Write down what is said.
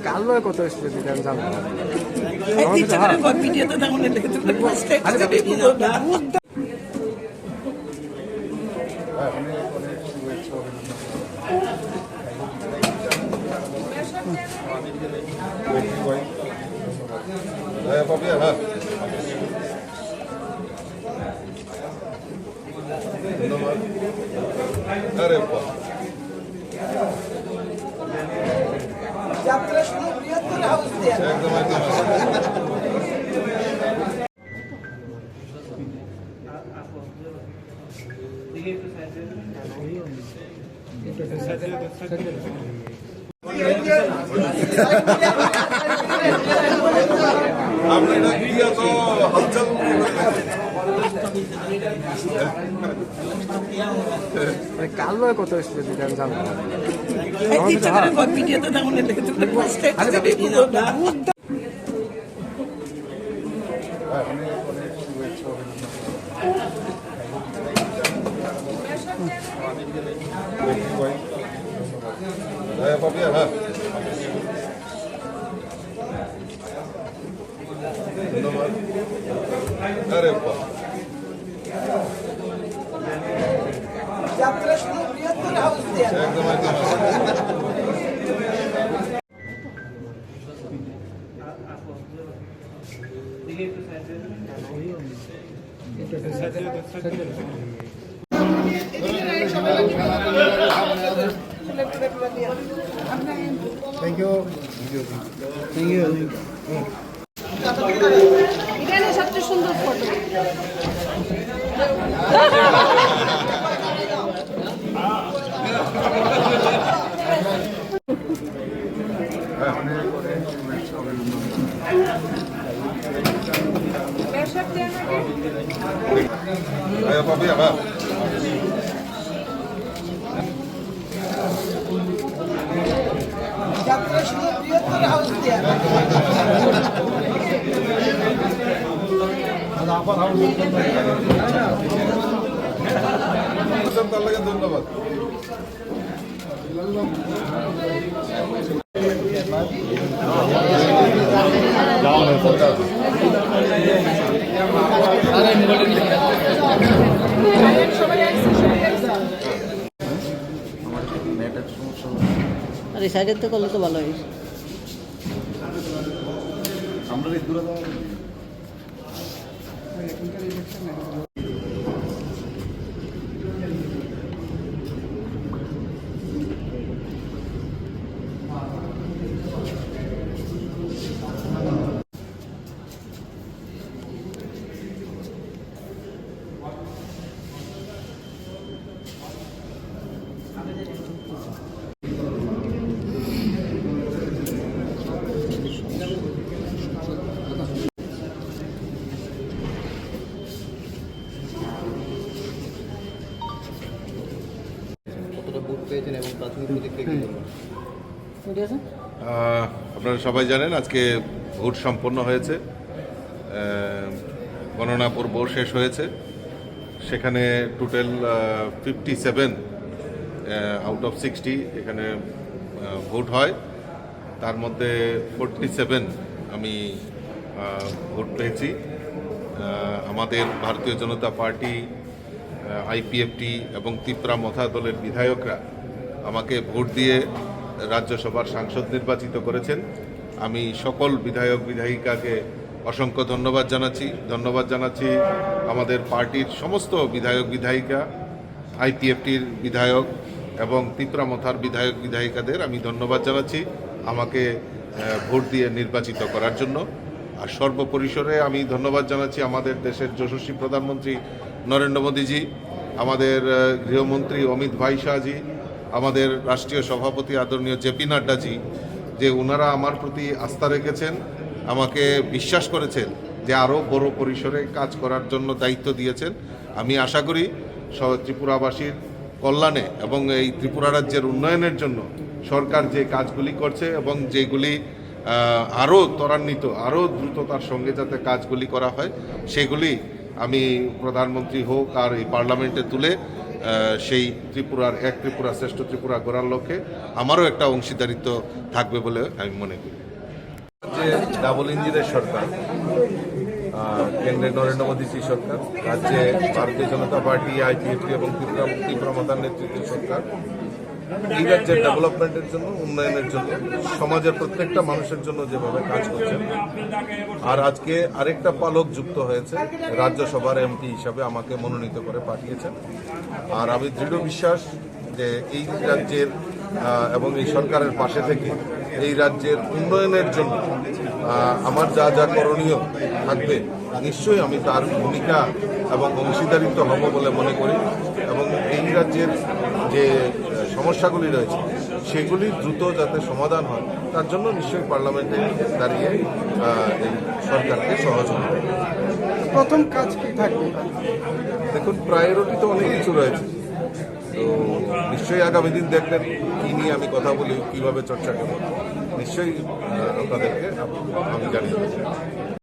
কালো কত এসেছে জানবো আরে যাত্রা শুরু বৃহত্তর হাউস দিয়ে একদম একদম কালো কত এসেছে জানবো আরে যাত্রা শুরু বৃহত্তর হাউস দিয়ে একদম একদম থ্যাংক ইউ থ্যাংক ইউ এখানে সবচেয়ে সুন্দর ফটো যাত্রা শুরু বৃহত্তর হাউস দিয়ে ধন্যবাদ আর এই সাইডের তো করলে তো ভালো হয়। আমরা দূরে আপনারা সবাই জানেন আজকে ভোট সম্পন্ন হয়েছে, গণনা পর্ব শেষ হয়েছে। সেখানে টোটাল 57 আউট অফ 60 এখানে ভোট হয়। তার মধ্যে 47 আমি ভোট পেয়েছি। আমাদের ভারতীয় জনতা পার্টি, আইপিএফটি এবং তিপ্রা মথা দলের বিধায়করা আমাকে ভোট দিয়ে রাজ্যসভার সাংসদ নির্বাচিত করেছেন। আমি সকল বিধায়ক বিধায়িকাকে অসংখ্য ধন্যবাদ জানাচ্ছি। আমাদের পার্টির সমস্ত বিধায়ক বিধায়িকা, আইপিএফটির বিধায়ক এবং তিপ্রা মথার বিধায়ক বিধায়িকাদের আমি ধন্যবাদ জানাচ্ছি আমাকে ভোট দিয়ে নির্বাচিত করার জন্য। আর সর্বপরিসরে আমি ধন্যবাদ জানাচ্ছি আমাদের দেশের যশস্বী প্রধানমন্ত্রী নরেন্দ্র মোদীজি, আমাদের গৃহমন্ত্রী অমিত ভাই শাহজি, আমাদের রাষ্ট্রীয় সভাপতি আদরণীয় জেপি নাড্ডাজি, যে ওনারা আমার প্রতি আস্থা রেখেছেন, আমাকে বিশ্বাস করেছেন যে আরও বড় পরিসরে কাজ করার জন্য দায়িত্ব দিয়েছেন। আমি আশা করি ত্রিপুরাবাসীর কল্যাণে এবং এই ত্রিপুরা রাজ্যের উন্নয়নের জন্য সরকার যে কাজগুলি করছে এবং যেগুলি আরও ত্বরান্বিত আরও দ্রুততার সঙ্গে যাতে কাজগুলি করা হয় সেগুলি আমি প্রধানমন্ত্রী হোক আর এই পার্লামেন্টে তুলে সেই ত্রিপুরার এক ত্রিপুরা শ্রেষ্ঠ ত্রিপুরা গড়ার লক্ষ্যে আমারও একটা অংশীদারিত্ব থাকবে বলে আমি মনে করি। যে ডাবল ইঞ্জিনের সরকার, কেন্দ্রে নরেন্দ্র মোদীজি সরকার, রাজ্যে ভারতীয় জনতা পার্টি, আইপিএফটি এবং ত্রিপুরা মাতার নেতৃত্বের সরকার এই রাজ্যের ডেভেলপমেন্টের জন্য, উন্নয়নের জন্য, সমাজের প্রত্যেকটা মানুষের জন্য যেভাবে কাজ করছেন। আর আজকে আরেকটা পালক যুক্ত হয়েছে, রাজ্যসভার এমপি হিসাবে আমাকে মনোনীত করে পাঠিয়েছেন। আর আমি দৃঢ় বিশ্বাস যে এই রাজ্যের এবং এই সরকারের পাশে থেকে এই রাজ্যের উন্নয়নের জন্য আমার যা যা করণীয় থাকবে নিশ্চয়ই আমি তার ভূমিকা এবং অংশীদারিত্ব হব বলে মনে করি। এবং এই রাজ্যের যে সমস্যাগুলি রয়েছে সেগুলি দ্রুত যাতে সমাধান হয় তার জন্য নিশ্চয়ই পার্লামেন্টে দাঁড়িয়ে এই সরকারকে সহযোগিতা করবে। প্রথম কাজ কি থাকবে? দেখুন, প্রায়োরিটি তো অনেক কিছু রয়েছে, তো নিশ্চয়ই আগামী দিন দেখবেন কী নিয়ে আমি কথা বলি, কীভাবে চর্চা করব, নিশ্চয়ই আপনাদেরকে আমি জানিয়ে দেব।